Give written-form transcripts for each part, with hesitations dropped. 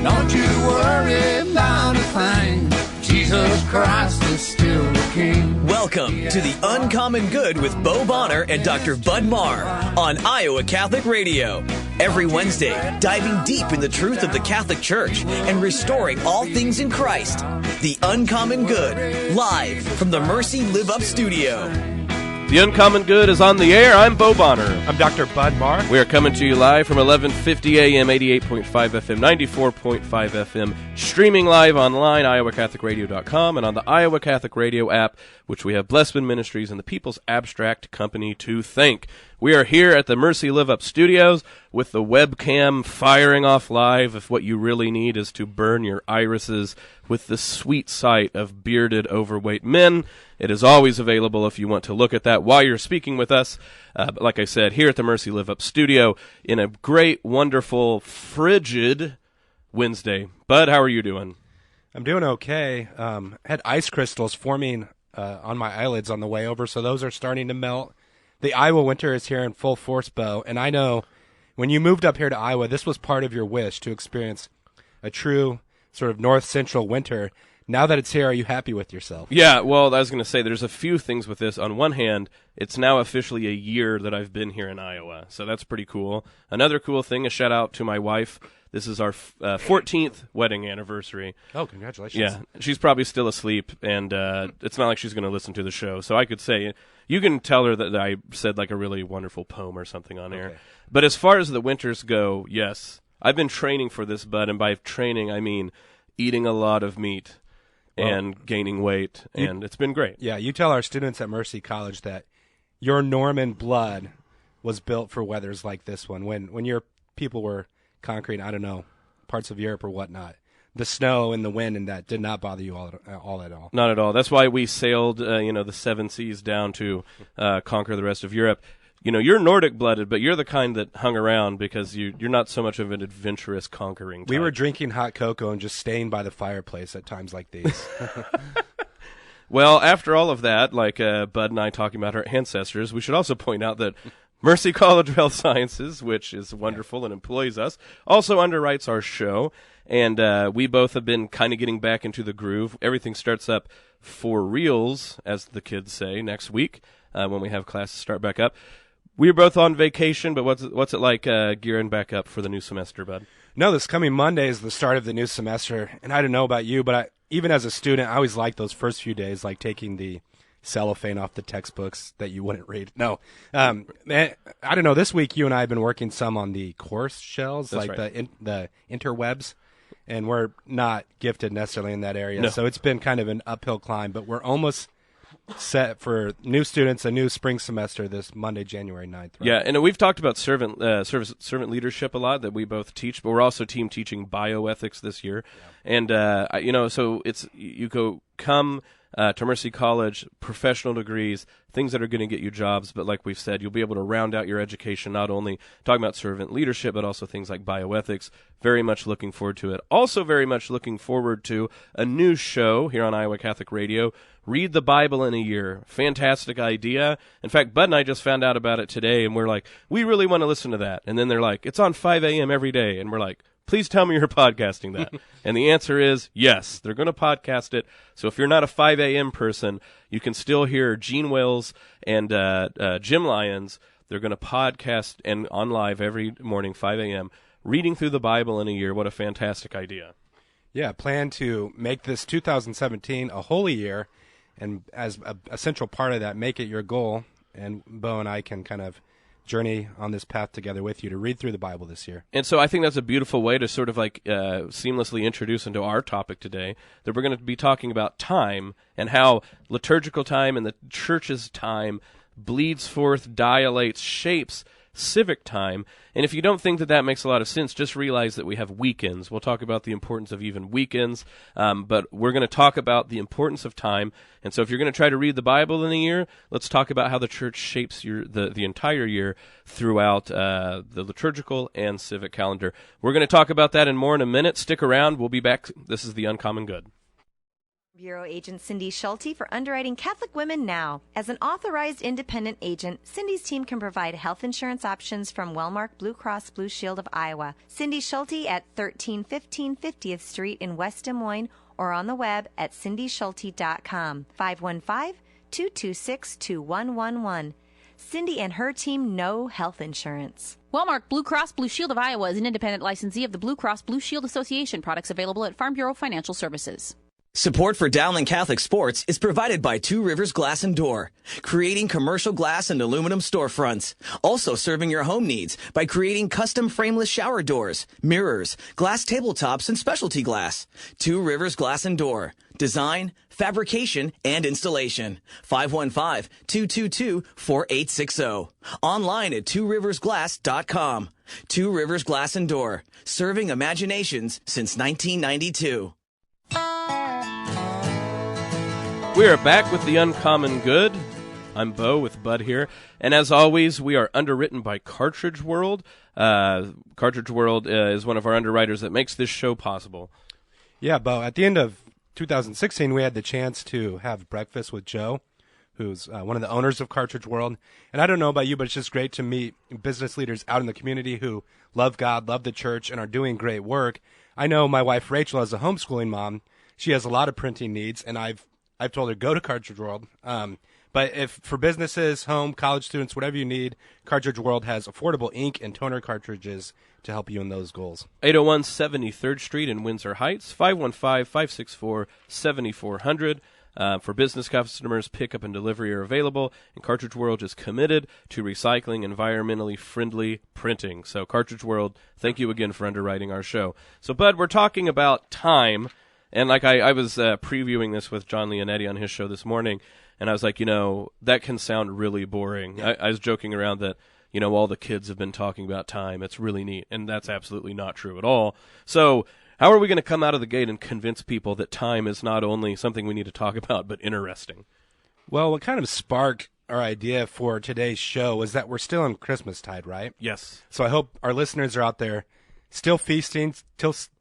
Don't you worry about a thing. Jesus Christ is still the King. Welcome to The Uncommon Good with Bo Bonner and Dr. Bud Marr on Iowa Catholic Radio. Every Wednesday, diving deep in the truth of the Catholic Church and restoring all things in Christ. The Uncommon Good, live from the Mercy Live Up studio. The Uncommon Good is on the air. I'm Bo Bonner. I'm Dr. Bud Marr. We are coming to you live from 1150 AM, 88.5 FM, 94.5 FM, streaming live online, iowacatholicradio.com, and on the Iowa Catholic Radio app, which we have Blessman Ministries and the People's Abstract Company to thank. We are here at the Mercy Live Up Studios with the webcam firing off live if what you really need is to burn your irises with the sweet sight of bearded, overweight men. It is always available if you want to look at that while you're speaking with us. But like I said, here at the Mercy Live Up Studio in a great, wonderful, frigid Wednesday. Bud, how are you doing? I'm doing okay. Had ice crystals forming on my eyelids on the way over, so those are starting to melt. The Iowa winter is here in full force, Bo, and I know when you moved up here to Iowa, this was part of your wish to experience a true sort of north-central winter. Now that it's here, are you happy with yourself? Yeah, well, I was going to say there's a few things with this. On one hand, it's now officially a year that I've been here in Iowa, so that's pretty cool. Another cool thing, a shout-out to my wife. This is our 14th wedding anniversary. Oh, congratulations. Yeah, she's probably still asleep, and it's not like she's going to listen to the show. So I could say, you can tell her that I said like a really wonderful poem or something on air. But as far as the winters go, yes, I've been training for this, Bud, and by training I mean eating a lot of meat and gaining weight, and it's been great. Yeah, you tell our students at Mercy College that your Norman blood was built for weathers like this one, when your people were conquering, I don't know, parts of Europe or whatnot. The snow and the wind and that did not bother you all at all. Not at all. That's why we sailed, the seven seas down to conquer the rest of Europe. You know, you're Nordic-blooded, but you're the kind that hung around because you're not so much of an adventurous conquering type. We were drinking hot cocoa and just staying by the fireplace at times like these. Well, after all of that, like Bud and I talking about our ancestors, we should also point out that Mercy College of Health Sciences, which is wonderful and employs us, also underwrites our show, and we both have been kind of getting back into the groove. Everything starts up for reals, as the kids say, next week when we have classes start back up. We're both on vacation, but what's it like gearing back up for the new semester, Bud? No, this coming Monday is the start of the new semester, and I don't know about you, but even as a student, I always liked those first few days, like taking the cellophane off the textbooks that you wouldn't read. No, I don't know. This week, you and I have been working some on the course shells, That's like right. the interwebs, and we're not gifted necessarily in that area. No. So it's been kind of an uphill climb, but we're almost set for new students, a new spring semester this Monday, January 9th. Right? Yeah, and we've talked about servant leadership a lot that we both teach, but we're also team teaching bioethics this year. Yeah. And, so it's you come to Mercy College, professional degrees, things that are going to get you jobs, but like we've said, you'll be able to round out your education, not only talking about servant leadership, but also things like bioethics. Very much looking forward to it. Also very much looking forward to a new show here on Iowa Catholic Radio, Read the Bible in a Year. Fantastic idea. In fact, Bud and I just found out about it today, and we're like, we really want to listen to that. And then they're like, it's on 5 a.m. every day. And we're like, please tell me you're podcasting that. And the answer is yes, they're going to podcast it. So if you're not a 5 a.m. person, you can still hear Gene Wills and Jim Lyons. They're going to podcast and on live every morning, 5 a.m., reading through the Bible in a year. What a fantastic idea. Yeah, plan to make this 2017 a holy year, and as a central part of that, make it your goal. And Bo and I can kind of journey on this path together with you to read through the Bible this year. And so I think that's a beautiful way to sort of like seamlessly introduce into our topic today, that we're going to be talking about time and how liturgical time and the church's time bleeds forth, dilates, shapes civic time. And if you don't think that that makes a lot of sense, just realize that we have weekends. We'll talk about the importance of even weekends, but we're going to talk about the importance of time. And so if you're going to try to read the Bible in a year, let's talk about how the church shapes the entire year throughout the liturgical and civic calendar. We're going to talk about that and more in a minute. Stick around. We'll be back. This is The Uncommon Good. Bureau agent Cindy Schulte for Underwriting Catholic Women Now. As an authorized independent agent, Cindy's team can provide health insurance options from Wellmark Blue Cross Blue Shield of Iowa. Cindy Schulte at 1315 50th Street in West Des Moines or on the web at cindyschulte.com. 515-226-2111. Cindy and her team know health insurance. Wellmark Blue Cross Blue Shield of Iowa is an independent licensee of the Blue Cross Blue Shield Association. Products available at Farm Bureau Financial Services. Support for Dowling Catholic Sports is provided by Two Rivers Glass and Door, creating commercial glass and aluminum storefronts. Also serving your home needs by creating custom frameless shower doors, mirrors, glass tabletops, and specialty glass. Two Rivers Glass and Door. Design, fabrication, and installation. 515-222-4860. Online at tworiversglass.com. Two Rivers Glass and Door, serving imaginations since 1992. We are back with The Uncommon Good. I'm Bo with Bud here. And as always, we are underwritten by Cartridge World. Cartridge World is one of our underwriters that makes this show possible. Yeah, Bo, at the end of 2016, we had the chance to have breakfast with Joe, who's one of the owners of Cartridge World. And I don't know about you, but it's just great to meet business leaders out in the community who love God, love the church, and are doing great work. I know my wife, Rachel, as a homeschooling mom, she has a lot of printing needs, and I've told her, go to Cartridge World. But if for businesses, home, college students, whatever you need, Cartridge World has affordable ink and toner cartridges to help you in those goals. 801 73rd Street in Windsor Heights, 515-564-7400. For business customers, pickup and delivery are available, and Cartridge World is committed to recycling environmentally friendly printing. So Cartridge World, thank you again for underwriting our show. So, Bud, we're talking about time. And like I was previewing this with John Leonetti on his show this morning, and I was like, that can sound really boring. Yeah. I was joking around that, all the kids have been talking about time. It's really neat, and that's absolutely not true at all. So how are we going to come out of the gate and convince people that time is not only something we need to talk about, but interesting? Well, what kind of sparked our idea for today's show is that we're still in Christmastide, right? Yes. So I hope our listeners are out there still feasting,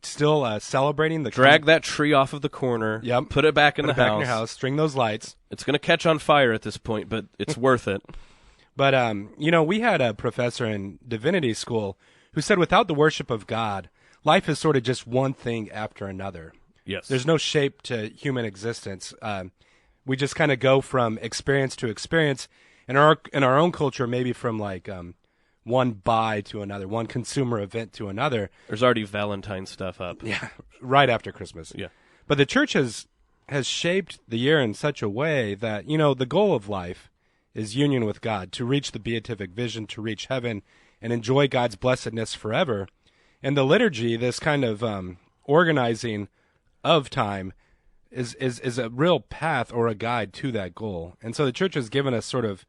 still celebrating. Drag that tree off of the corner. Yep. Put it back in the back house. in your house. String those lights. It's going to catch on fire at this point, but it's worth it. But, we had a professor in divinity school who said without the worship of God, life is sort of just one thing after another. Yes. There's no shape to human existence. We just kind of go from experience to experience. In our own culture, maybe from one buy to another, one consumer event to another. There's already Valentine stuff up. Yeah, right after Christmas. Yeah. But the church has shaped the year in such a way that, the goal of life is union with God, to reach the beatific vision, to reach heaven, and enjoy God's blessedness forever. And the liturgy, this kind of organizing of time, is a real path or a guide to that goal. And so the church has given us sort of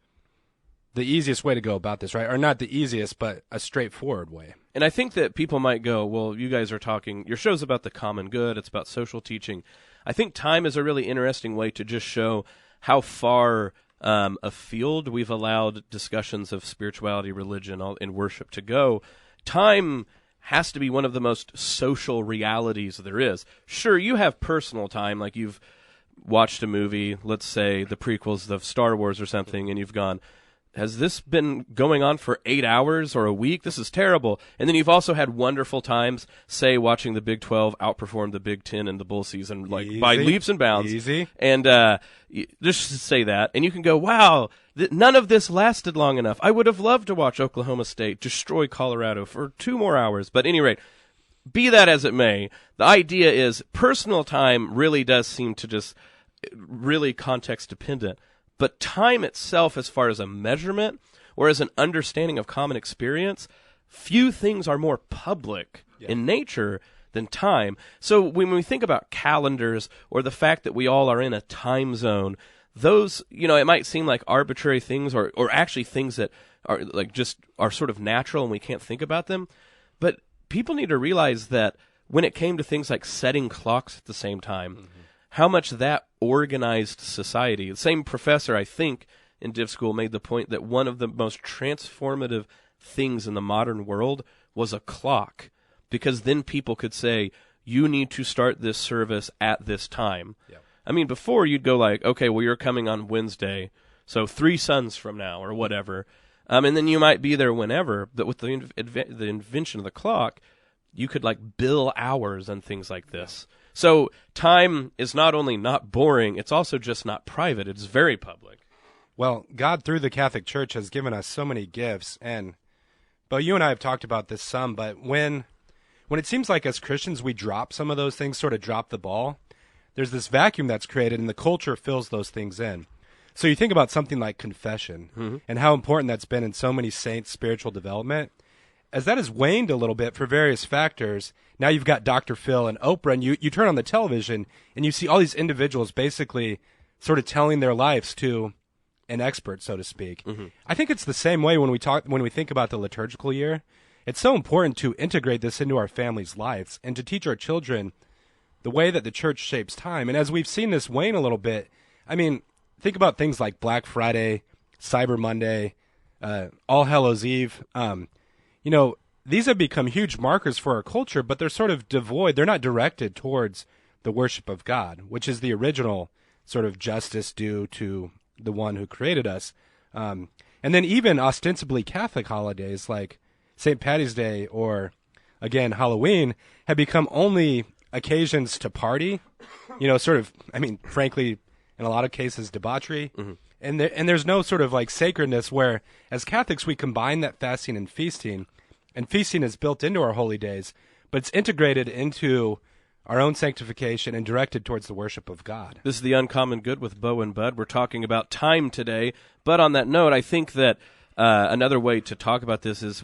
the easiest way to go about this, right? Or not the easiest, but a straightforward way. And I think that people might go, well, you guys are talking, your show's about the common good, it's about social teaching. I think time is a really interesting way to just show how far afield we've allowed discussions of spirituality, religion, and worship to go. Time has to be one of the most social realities there is. Sure, you have personal time, like you've watched a movie, let's say the prequels of Star Wars or something, and you've gone, has this been going on for 8 hours or a week? This is terrible. And then you've also had wonderful times, say, watching the Big 12 outperform the Big 10 in the bowl season, by leaps and bounds. Easy. And just to say that. And you can go, wow, none of this lasted long enough. I would have loved to watch Oklahoma State destroy Colorado for 2 more hours. But at any rate, be that as it may, the idea is personal time really does seem to just really context dependent. But time itself, as far as a measurement or as an understanding of common experience, few things are more public in nature than time. So when we think about calendars or the fact that we all are in a time zone, those, it might seem like arbitrary things or actually things that are are sort of natural and we can't think about them. But people need to realize that when it came to things like setting clocks at the same time, how much that organized society. The same professor, I think, in Div School made the point that one of the most transformative things in the modern world was a clock, because then people could say, you need to start this service at this time. I mean, before you'd go like, okay, well, you're coming on Wednesday, so 3 suns from now or whatever. And then you might be there whenever. But with the invention of the clock, you could like bill hours and things like this. So time is not only not boring, it's also just not private. It's very public. Well, God, through the Catholic Church, has given us so many gifts. And, Bo, you and I have talked about this some, but when it seems like as Christians we drop some of those things, sort of drop the ball, there's this vacuum that's created, and the culture fills those things in. So you think about something like confession and how important that's been in so many saints' spiritual development. As that has waned a little bit for various factors, now you've got Dr. Phil and Oprah, and you turn on the television, and you see all these individuals basically sort of telling their lives to an expert, so to speak. I think it's the same way when we think about the liturgical year. It's so important to integrate this into our families' lives and to teach our children the way that the church shapes time. And as we've seen this wane a little bit, I mean, think about things like Black Friday, Cyber Monday, All Hallows Eve. These have become huge markers for our culture, but they're sort of devoid. They're not directed towards the worship of God, which is the original sort of justice due to the one who created us. And then even ostensibly Catholic holidays like St. Patty's Day or, again, Halloween have become only occasions to party, frankly, in a lot of cases, debauchery. And there's no sort of like sacredness where, as Catholics, we combine that fasting and feasting is built into our holy days, but it's integrated into our own sanctification and directed towards the worship of God. This is The Uncommon Good with Bo and Bud. We're talking about time today, but on that note, I think that another way to talk about this is,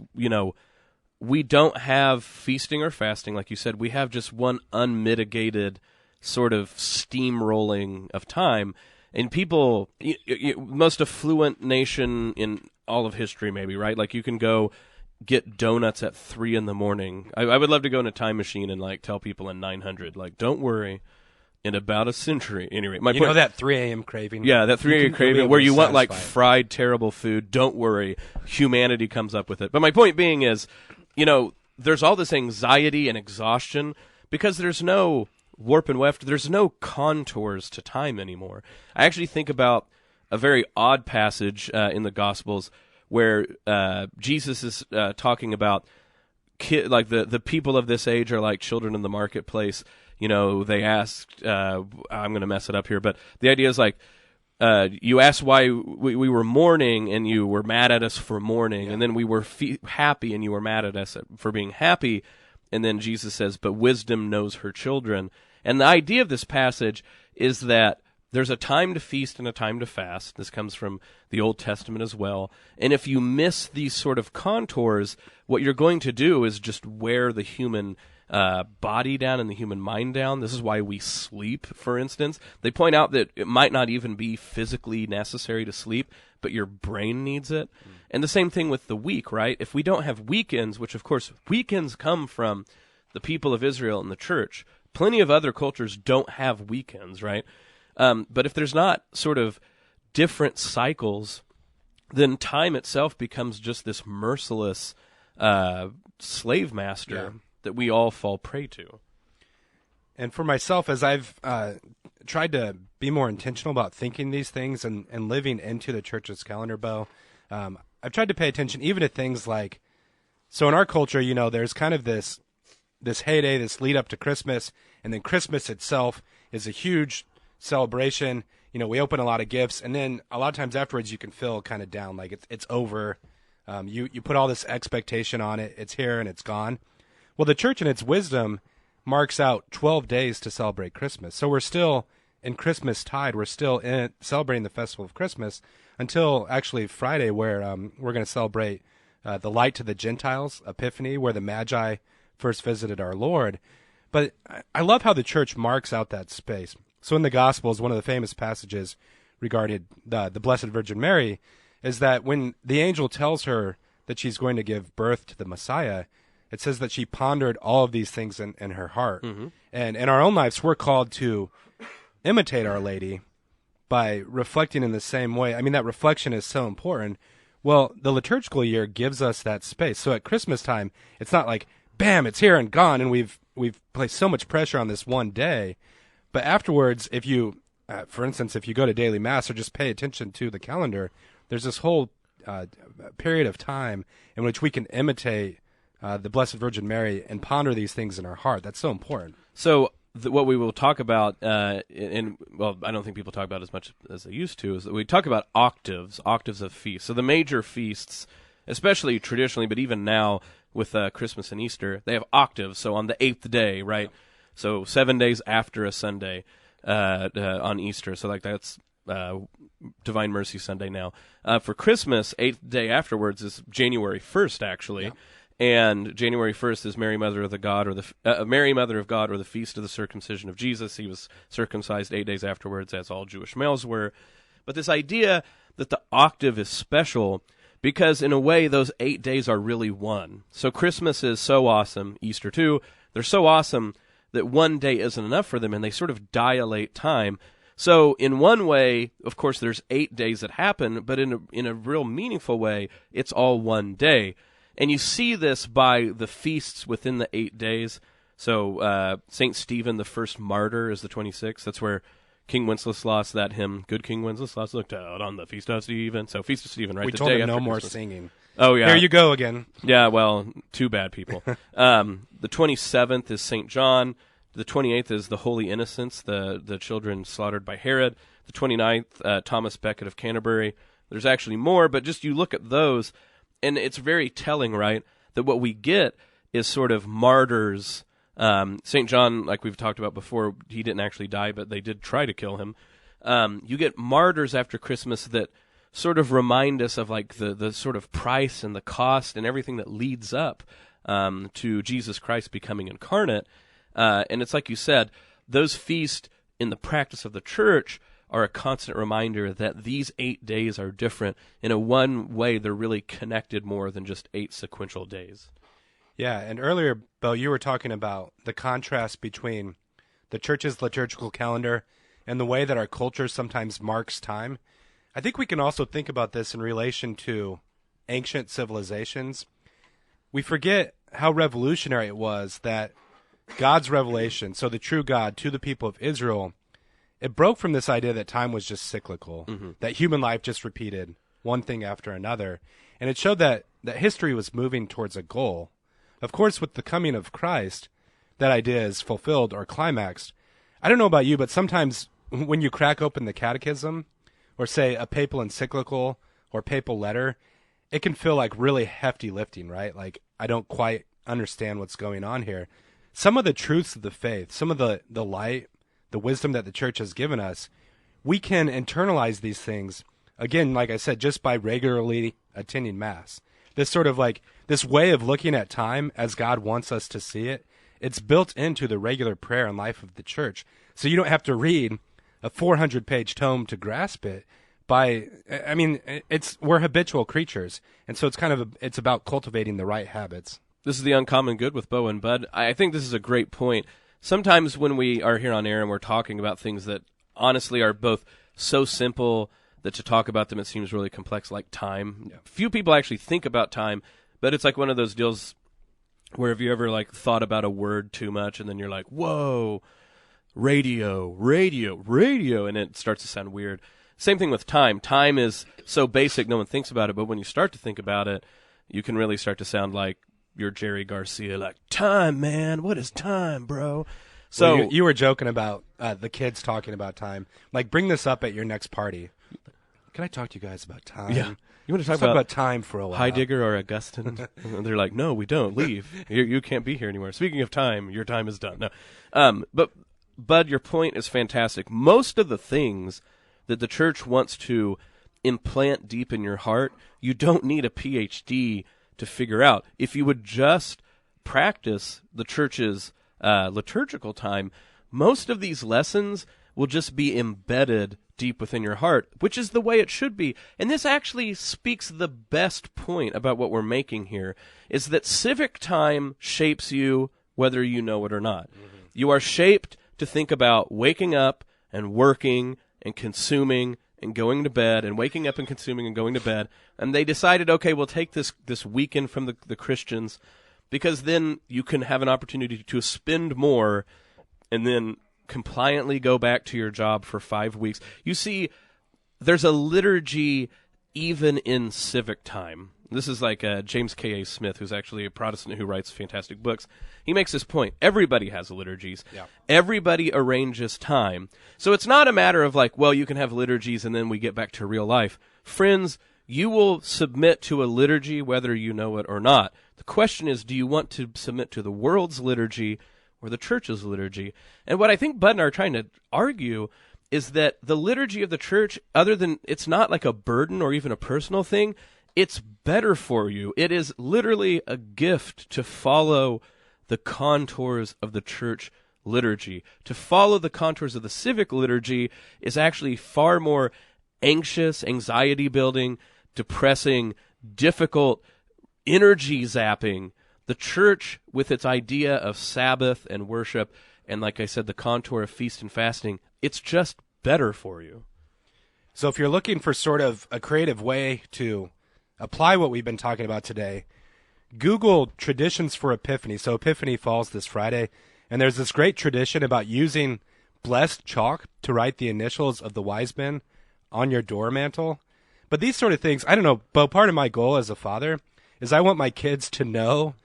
we don't have feasting or fasting, like you said. We have just one unmitigated sort of steamrolling of time. And people, most affluent nation in all of history, maybe, right? Like you can go get donuts at 3 a.m. I would love to go in a time machine and like tell people in 900, like, don't worry, in about a century. Anyway, my point, that 3 a.m. craving. Yeah, that 3 a.m. craving where you want like fried, terrible food. Don't worry, humanity comes up with it. But my point being is, there's all this anxiety and exhaustion because there's no warp and weft. There's no contours to time anymore. I actually think about a very odd passage in the Gospels where Jesus is talking about like the people of this age are like children in the marketplace. They asked, I'm going to mess it up here, but the idea is like, you asked why we were mourning and you were mad at us for mourning, and then we were happy and you were mad at us for being happy. And then Jesus says, but wisdom knows her children. And the idea of this passage is that there's a time to feast and a time to fast. This comes from the Old Testament as well. And if you miss these sort of contours, what you're going to do is just wear the human body down and the human mind down. This is why we sleep, for instance. They point out that it might not even be physically necessary to sleep, but your brain needs it. And the same thing with the week, right? If we don't have weekends, which of course weekends come from the people of Israel and the church, plenty of other cultures don't have weekends, right? But if there's not sort of different cycles, then time itself becomes just this merciless slave master that we all fall prey to. And for myself, as I've tried to be more intentional about thinking these things and living into the church's calendar, Bo, I've tried to pay attention even to things like, so in our culture, there's kind of this heyday, this lead up to Christmas, and then Christmas itself is a huge celebration. We open a lot of gifts, and then a lot of times afterwards you can feel kind of down, like it's over. You put all this expectation on it, it's here and it's gone. Well, the church in its wisdom marks out 12 days to celebrate Christmas. So we're still in Christmas tide. We're still celebrating the festival of Christmas until actually Friday, where we're going to celebrate the light to the Gentiles, Epiphany, where the Magi first visited our Lord. But I love how the church marks out that space. So in the Gospels, one of the famous passages regarding the Blessed Virgin Mary is that when the angel tells her that she's going to give birth to the Messiah, it says that she pondered all of these things in her heart. And in our own lives, we're called to imitate Our Lady by reflecting in the same way. I mean, that reflection is so important. Well, the liturgical year gives us that space. So at Christmas time, it's not like, bam, it's here and gone, and we've placed so much pressure on this one day. But afterwards, if you for instance, if you go to daily mass or just pay attention to the calendar, there's this whole period of time in which we can imitate the Blessed Virgin Mary and ponder these things in our heart. That's so important. So what we will talk about, I don't think people talk about as much as they used to, is that we talk about octaves of feasts. So the major feasts, especially traditionally, but even now with Christmas and Easter, they have octaves. So on the 8th day, right? So 7 days after a Sunday on Easter. So like that's Divine Mercy Sunday now. For Christmas, 8th day afterwards is January 1st, actually. Yeah. And January 1st is Mary Mother of God, or the Feast of the Circumcision of Jesus. He was circumcised 8 days afterwards, as all Jewish males were. But this idea that the octave is special because, in a way, those 8 days are really one. So Christmas is so awesome, Easter too. They're so awesome that one day isn't enough for them, and they sort of dilate time. So in one way, of course, there's 8 days that happen, but in a real meaningful way, it's all one day. And you see this by the feasts within the 8 days. So St. Stephen, the first martyr, is the 26th. That's where King Wenceslas, that hymn, good King Wenceslas looked out on the Feast of Stephen. So Feast of Stephen, right? We the told day him no after more Christmas. singing. Oh, yeah. Here you go again. Yeah, well, too bad, people. The 27th is St. John. The 28th is the Holy Innocents, the children slaughtered by Herod. The 29th, Thomas Becket of Canterbury. There's actually more, but just you look at those, and it's very telling, right, that what we get is sort of martyrs. St. John, like we've talked about before, he didn't actually die, but they did try to kill him. You get martyrs after Christmas that sort of remind us of like the sort of price and the cost and everything that leads up to Jesus Christ becoming incarnate. And it's like you said, those feasts in the practice of the church are a constant reminder that these 8 days are different. In a one way, they're really connected more than just 8 sequential days. Yeah, and earlier, Bo, you were talking about the contrast between the church's liturgical calendar and the way that our culture sometimes marks time. I think we can also think about this in relation to ancient civilizations. We forget how revolutionary it was that God's revelation, so the true God to the people of Israel, it broke from this idea that time was just cyclical, that human life just repeated one thing after another. And it showed that history was moving towards a goal. Of course, with the coming of Christ, that idea is fulfilled or climaxed. I don't know about you, but sometimes when you crack open the catechism, or say a papal encyclical or papal letter, it can feel like really hefty lifting, right? Like, I don't quite understand what's going on here. Some of the truths of the faith, some of the light, the wisdom that the church has given us, we can internalize these things, again, like I said, just by regularly attending Mass. This sort of like, this way of looking at time as God wants us to see it, it's built into the regular prayer and life of the church. So you don't have to read a 400-page tome to grasp it. We're habitual creatures, and so it's about cultivating the right habits. This is the Uncommon Good with Bo and Bud. I think this is a great point. Sometimes when we are here on air and we're talking about things that honestly are both so simple that to talk about them it seems really complex, like time. Yeah. Few people actually think about time, but it's like one of those deals where have you ever like thought about a word too much and then you're like, whoa, radio, and it starts to sound weird. Same thing with time. Time is so basic no one thinks about it, but when you start to think about it, you can really start to sound like you're Jerry Garcia, like, time, man, what is time, bro? So well, you were joking about the kids talking about time. Like, bring this up at your next party. Can I talk to you guys about time? Yeah. You want to talk about time for a while? Heidegger or Augustine? And they're like, no, we don't. Leave. You can't be here anymore. Speaking of time, your time is done. No. But, Bud, your point is fantastic. Most of the things that the church wants to implant deep in your heart, you don't need a PhD to figure out. If you would just practice the church's liturgical time, most of these lessons will just be embedded deep within your heart, which is the way it should be. And this actually speaks the best point about what we're making here, is that civic time shapes you whether you know it or not. Mm-hmm. You are shaped to think about waking up and working and consuming and going to bed, and waking up and consuming and going to bed. And they decided, okay, we'll take this weekend from the Christians, because then you can have an opportunity to spend more and then compliantly go back to your job for 5 weeks. You see, there's a liturgy even in civic time. This is like James K.A. Smith, who's actually a Protestant who writes fantastic books. He makes this point. Everybody has liturgies. Yeah. Everybody arranges time. So it's not a matter of like, well, you can have liturgies and then we get back to real life. Friends, you will submit to a liturgy whether you know it or not. The question is, do you want to submit to the world's liturgy or the church's liturgy? And what I think Bud and I are trying to argue is that the liturgy of the church, other than it's not like a burden or even a personal thing, it's better for you. It is literally a gift to follow the contours of the church liturgy. To follow the contours of the civic liturgy is actually far more anxious, anxiety-building, depressing, difficult, energy zapping. The church, with its idea of Sabbath and worship, and like I said, the contour of feast and fasting, it's just better for you. So if you're looking for sort of a creative way to apply what we've been talking about today, Google traditions for Epiphany. So Epiphany falls this Friday, and there's this great tradition about using blessed chalk to write the initials of the wise men on your door mantle. But these sort of things, I don't know, Bo, part of my goal as a father is I want my kids to know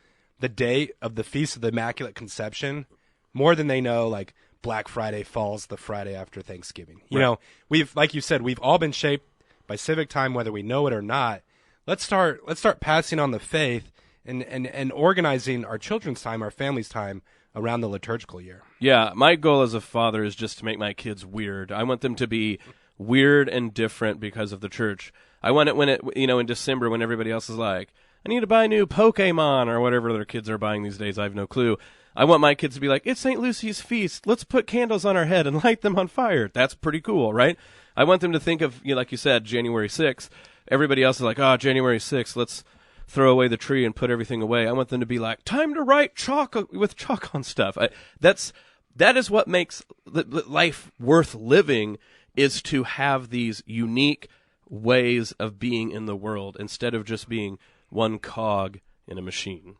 the date of the Feast of the Immaculate Conception more than they know, like, Black Friday falls the Friday after Thanksgiving. You know, we've, like you said, we've all been shaped by civic time, whether we know it or not. Let's start passing on the faith and organizing our children's time, our family's time around the liturgical year. Yeah, my goal as a father is just to make my kids weird. I want them to be weird and different because of the church. I want it when it, in December when everybody else is like, I need to buy a new Pokemon or whatever their kids are buying these days. I have no clue. I want my kids to be like, it's St. Lucy's feast. Let's put candles on our head and light them on fire. That's pretty cool, right? I want them to think of, like you said, January 6th. Everybody else is like, January 6th, let's throw away the tree and put everything away. I want them to be like, time to write chalk with chalk on stuff. That is what makes life worth living, is to have these unique ways of being in the world instead of just being one cog in a machine.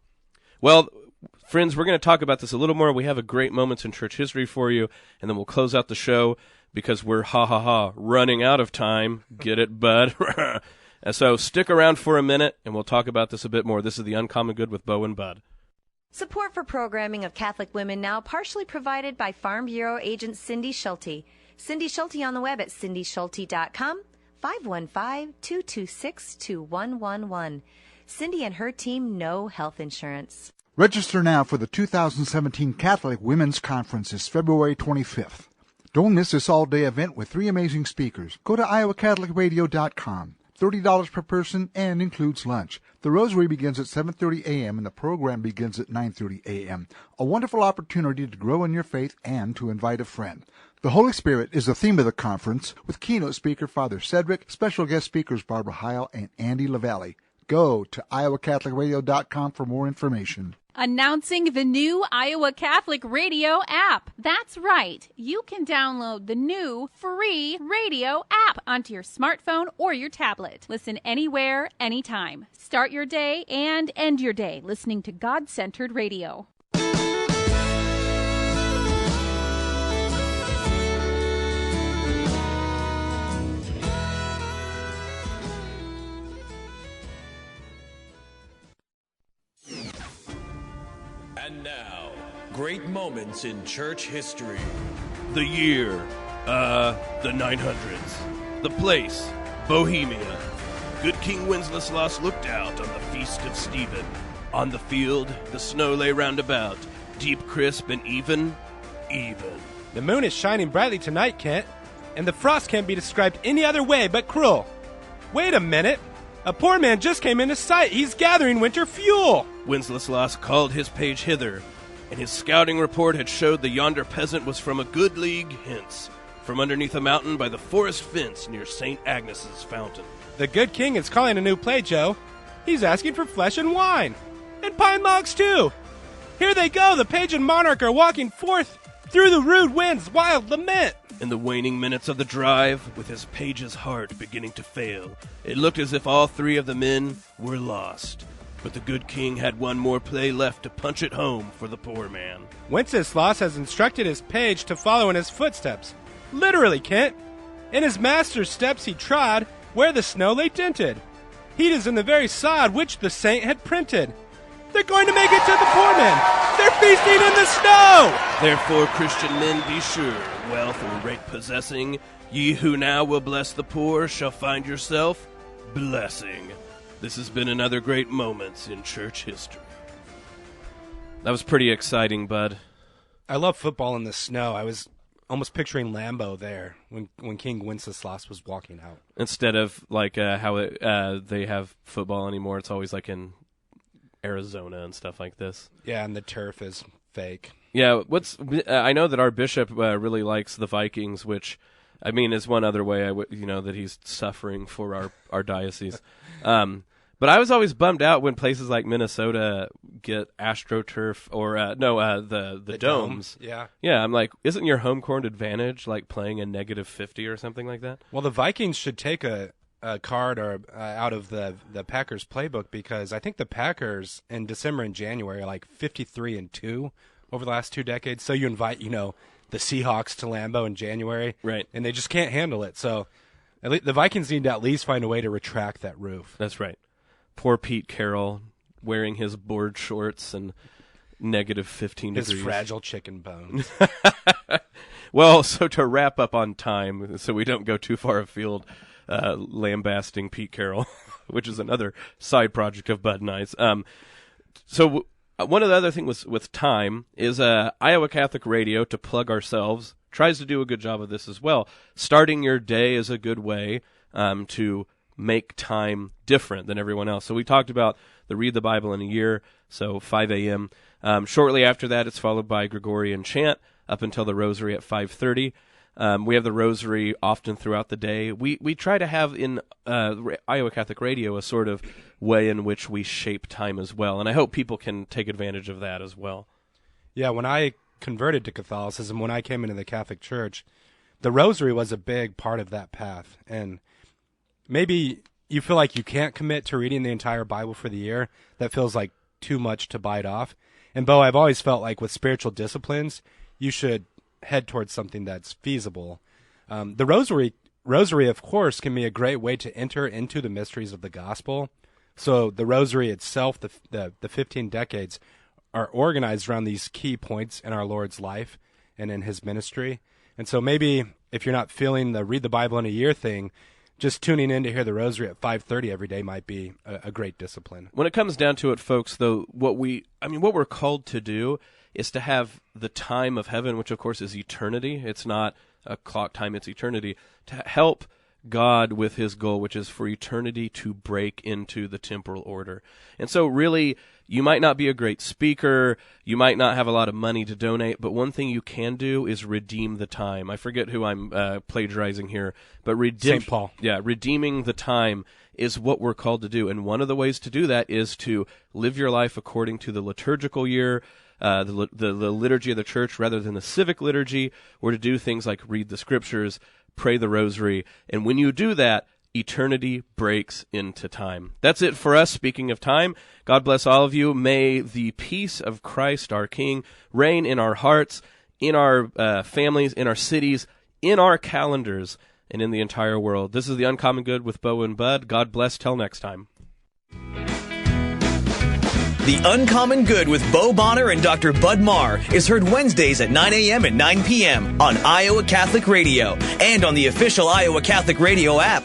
Well, friends, we're going to talk about this a little more. We have a great Moments in Church History for you, and then we'll close out the show because we're running out of time. Get it, bud? And so stick around for a minute, and we'll talk about this a bit more. This is The Uncommon Good with Bo and Bud. Support for programming of Catholic Women Now partially provided by Farm Bureau agent Cindy Schulte. Cindy Schulte on the web at cindyschulte.com, 515-226-2111. Cindy and her team know health insurance. Register now for the 2017 Catholic Women's Conference this February 25th. Don't miss this all-day event with 3 amazing speakers. Go to iowacatholicradio.com. $30 per person and includes lunch. The rosary begins at 7:30 a.m. and the program begins at 9:30 a.m. A wonderful opportunity to grow in your faith and to invite a friend. The Holy Spirit is the theme of the conference, with keynote speaker Father Cedric, special guest speakers Barbara Heil and Andy LaValle. Go to iowacatholicradio.com for more information. Announcing the new Iowa Catholic Radio app. That's right. You can download the new free radio app onto your smartphone or your tablet. Listen anywhere, anytime. Start your day and end your day listening to God-centered radio. And now, great moments in church history. The year, the 900s. The place, Bohemia. Good King Wenceslas looked out on the feast of Stephen. On the field, the snow lay round about, deep, crisp, and even. The moon is shining brightly tonight, Kent, and the frost can't be described any other way but cruel. Wait a minute. A poor man just came into sight. He's gathering winter fuel. Wenceslas called his page hither, and his scouting report had showed the yonder peasant was from a good league hence, from underneath a mountain by the forest fence near St. Agnes's fountain. The good king is calling a new play, Joe. He's asking for flesh and wine. And pine logs, too. Here they go. The page and monarch are walking forth through the rude wind's wild lament. In the waning minutes of the drive, with his page's heart beginning to fail, it looked as if all 3 of the men were lost. but the good king had one more play left to punch it home for the poor man. Wenceslas has instructed his page to follow in his footsteps. Literally, Kent. In his master's steps he trod, where the snow lay dinted. Heat is in the very sod which the saint had printed. They're going to make it to the poor men. They're feasting in the snow. Therefore, Christian men, be sure, wealth and great possessing, ye who now will bless the poor shall find yourself blessing. This has been another great moments in church history. That was pretty exciting, bud. I love football in the snow. I was almost picturing Lambeau there when King Wenceslas was walking out. Instead of like how they have football anymore, it's always like in Arizona and stuff like this. Yeah, and the turf is fake. Yeah, I know that our bishop really likes the Vikings, which, I mean, is one other way that he's suffering for our diocese. But I was always bummed out when places like Minnesota get AstroTurf or the domes. Yeah. Yeah, I'm like, isn't your home court advantage like playing a -50 or something like that? Well, the Vikings should take a card or out of the Packers playbook, because I think the Packers in December and January are like 53-2 over the last 2 decades. So you invite, the Seahawks to Lambeau in January, right? And they just can't handle it. So the Vikings need to at least find a way to retract that roof. That's right. Poor Pete Carroll wearing his board shorts and -15 degrees. His fragile chicken bones. Well, so to wrap up on time, so we don't go too far afield, lambasting Pete Carroll, which is another side project of Bud and I's. So one of the other things with time is Iowa Catholic Radio, to plug ourselves, tries to do a good job of this as well. Starting your day is a good way to make time different than everyone else. So we talked about the Read the Bible in a Year, so 5 a.m. Shortly after that, it's followed by Gregorian chant up until the Rosary at 5:30. We have the Rosary often throughout the day. We try to have in Iowa Catholic Radio a sort of way in which we shape time as well, and I hope people can take advantage of that as well. Yeah, when I converted to Catholicism, when I came into the Catholic Church, the Rosary was a big part of that path. And maybe you feel like you can't commit to reading the entire Bible for the year. That feels like too much to bite off. And Bo, I've always felt like with spiritual disciplines, you should head towards something that's feasible. The Rosary, of course, can be a great way to enter into the mysteries of the gospel. So the Rosary itself, the 15 decades, are organized around these key points in our Lord's life and in his ministry. And so maybe if you're not feeling the Read the Bible in a Year thing, just tuning in to hear the Rosary at 5:30 every day might be a great discipline. When it comes down to it, folks, though, what we're called to do is to have the time of heaven, which of course is eternity. It's not a clock time, it's eternity, to help God with his goal, which is for eternity to break into the temporal order. And so really, you might not be a great speaker, you might not have a lot of money to donate, but one thing you can do is redeem the time. I forget who I'm plagiarizing here, but St. Paul. Yeah, redeeming the time is what we're called to do. And one of the ways to do that is to live your life according to the liturgical year, the liturgy of the church rather than the civic liturgy, or to do things like read the scriptures, pray the rosary. And when you do that, eternity breaks into time. That's it for us. Speaking of time, God bless all of you. May the peace of Christ, our King, reign in our hearts, in our families, in our cities, in our calendars, and in the entire world. This is The Uncommon Good with Bo and Bud. God bless. Till next time. The Uncommon Good with Bo Bonner and Dr. Bud Marr is heard Wednesdays at 9 a.m. and 9 p.m. on Iowa Catholic Radio and on the official Iowa Catholic Radio app.